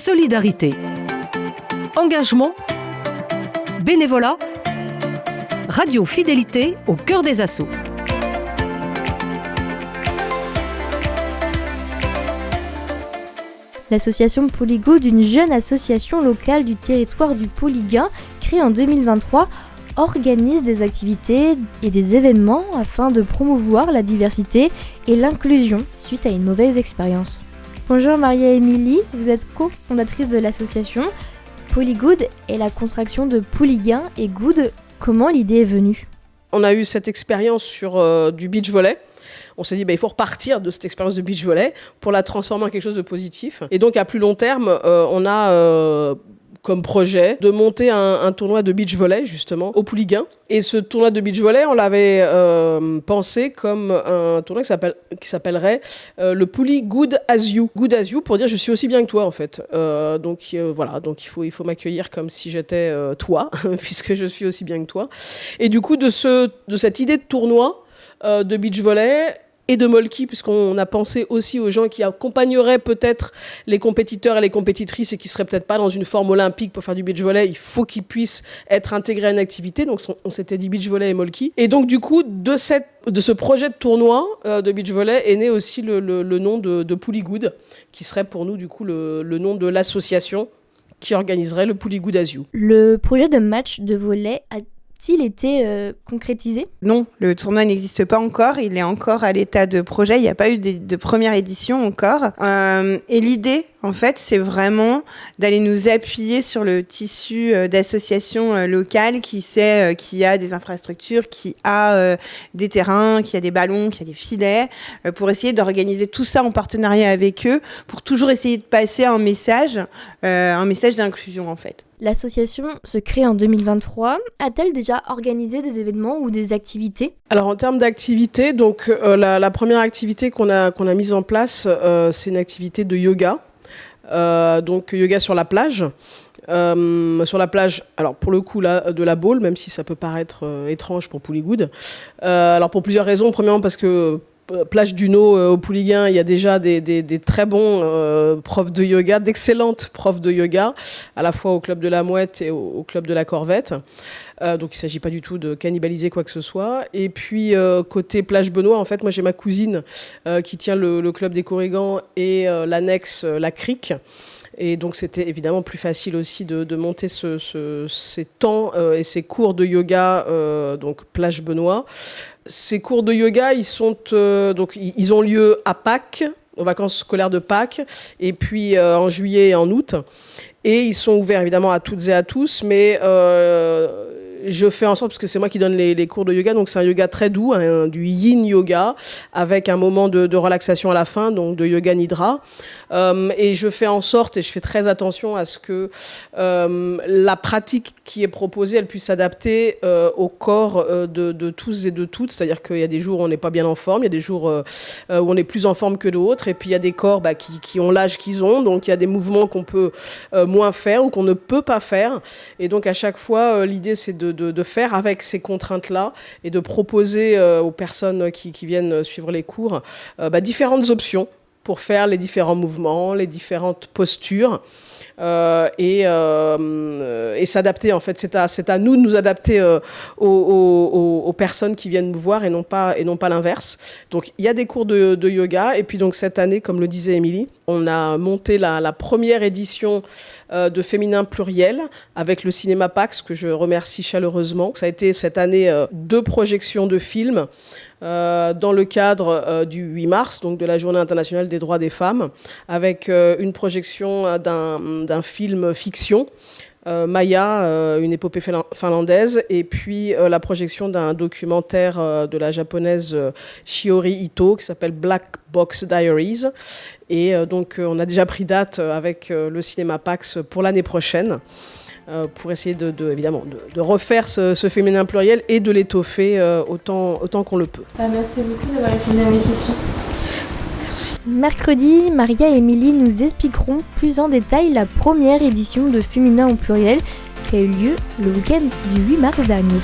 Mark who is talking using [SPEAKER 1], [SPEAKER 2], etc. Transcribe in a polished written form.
[SPEAKER 1] solidarité, engagement, bénévolat, radio fidélité au cœur des assauts.
[SPEAKER 2] L'association Polygood, une jeune association locale du territoire du Pouliguen, créée en 2023, organise des activités et des événements afin de promouvoir la diversité et l'inclusion suite à une mauvaise expérience. Bonjour Maria-Émilie, vous êtes cofondatrice de l'association. Polygood est la contraction de Pouliguen et Good. Comment l'idée est venue ?
[SPEAKER 3] On a eu cette expérience sur du beach volley. On s'est dit, il faut repartir de cette expérience de beach volley pour la transformer en quelque chose de positif. Et donc, à plus long terme, on a comme projet de monter un tournoi de beach volley, justement, au Pouliguen. Et ce tournoi de beach volley, on l'avait pensé comme un tournoi qui s'appellerait le Polygood as you. Good as you pour dire je suis aussi bien que toi, en fait. Donc il faut m'accueillir comme si j'étais toi, puisque je suis aussi bien que toi. Et du coup, de cette idée de tournoi de beach volley et de molki, puisqu'on a pensé aussi aux gens qui accompagneraient peut-être les compétiteurs et les compétitrices et qui seraient peut-être pas dans une forme olympique pour faire du beach volley, il faut qu'ils puissent être intégrés à une activité. Donc on s'était dit beach volley et molki. Et donc du coup, de ce projet de tournoi de beach volley est né aussi le nom de Polygood, qui serait pour nous du coup le nom de l'association qui organiserait le Polygood as you.
[SPEAKER 2] Le projet de match de volley a-t-il été concrétisé ?
[SPEAKER 4] Non, le tournoi n'existe pas encore, il est encore à l'état de projet, il n'y a pas eu de première édition encore. Et l'idée, en fait, c'est vraiment d'aller nous appuyer sur le tissu d'associations locales qui a des infrastructures, qui a des terrains, qui a des ballons, qui a des filets, pour essayer d'organiser tout ça en partenariat avec eux, pour toujours essayer de passer un message d'inclusion, en fait.
[SPEAKER 2] L'association se crée en 2023. A-t-elle déjà organisé des événements ou des activités ?
[SPEAKER 3] Alors en termes d'activité, donc la première activité qu'on a mise en place, c'est une activité de yoga. Donc yoga sur la plage. Alors pour le coup là, de la Baule, même si ça peut paraître étrange pour Polygood. Alors pour plusieurs raisons. Premièrement parce que plage du No au Pouliguen, il y a déjà des très bons profs de yoga, d'excellentes profs de yoga, à la fois au club de la Mouette et au club de la Corvette. Donc il ne s'agit pas du tout de cannibaliser quoi que ce soit. Et puis côté plage Benoît, en fait, moi j'ai ma cousine qui tient le club des Corrigans et l'annexe La Crique. Et donc c'était évidemment plus facile aussi de monter ces temps et ces cours de yoga, donc plage Benoît. Ces cours de yoga, ils ont lieu à Pâques, aux vacances scolaires de Pâques, et puis en juillet et en août. Et ils sont ouverts évidemment à toutes et à tous, mais je fais en sorte, parce que c'est moi qui donne les cours de yoga, donc c'est un yoga très doux, du yin yoga, avec un moment de relaxation à la fin, donc de yoga nidra. Et je fais en sorte, et je fais très attention à ce que la pratique qui est proposée, elle puisse s'adapter au corps de tous et de toutes. C'est-à-dire qu'il y a des jours où on n'est pas bien en forme, il y a des jours où on est plus en forme que d'autres, et puis il y a des corps qui ont l'âge qu'ils ont, donc il y a des mouvements qu'on peut moins faire ou qu'on ne peut pas faire. Et donc à chaque fois, l'idée c'est de faire avec ces contraintes-là et de proposer aux personnes qui viennent suivre les cours différentes options pour faire les différents mouvements, les différentes postures et s'adapter. En fait, c'est à nous de nous adapter aux personnes qui viennent nous voir et non pas l'inverse. Donc, il y a des cours de yoga. Et puis, donc, cette année, comme le disait Émilie, on a monté la première édition de Féminin Pluriel avec le Cinéma Pax, que je remercie chaleureusement. Ça a été cette année 2 projections de films dans le cadre du 8 mars, donc de la Journée internationale des droits des femmes, avec une projection d'un film fiction, Maya, une épopée finlandaise, et puis la projection d'un documentaire de la japonaise Shiori Ito qui s'appelle Black Box Diaries. Et donc on a déjà pris date avec le Cinéma Pax pour l'année prochaine. Pour essayer évidemment de refaire ce féminin pluriel et de l'étoffer autant qu'on le peut.
[SPEAKER 2] Merci beaucoup d'avoir répondu à mes questions. Merci. Mercredi, Maria et Émilie nous expliqueront plus en détail la première édition de Féminin au pluriel qui a eu lieu le week-end du 8 mars dernier.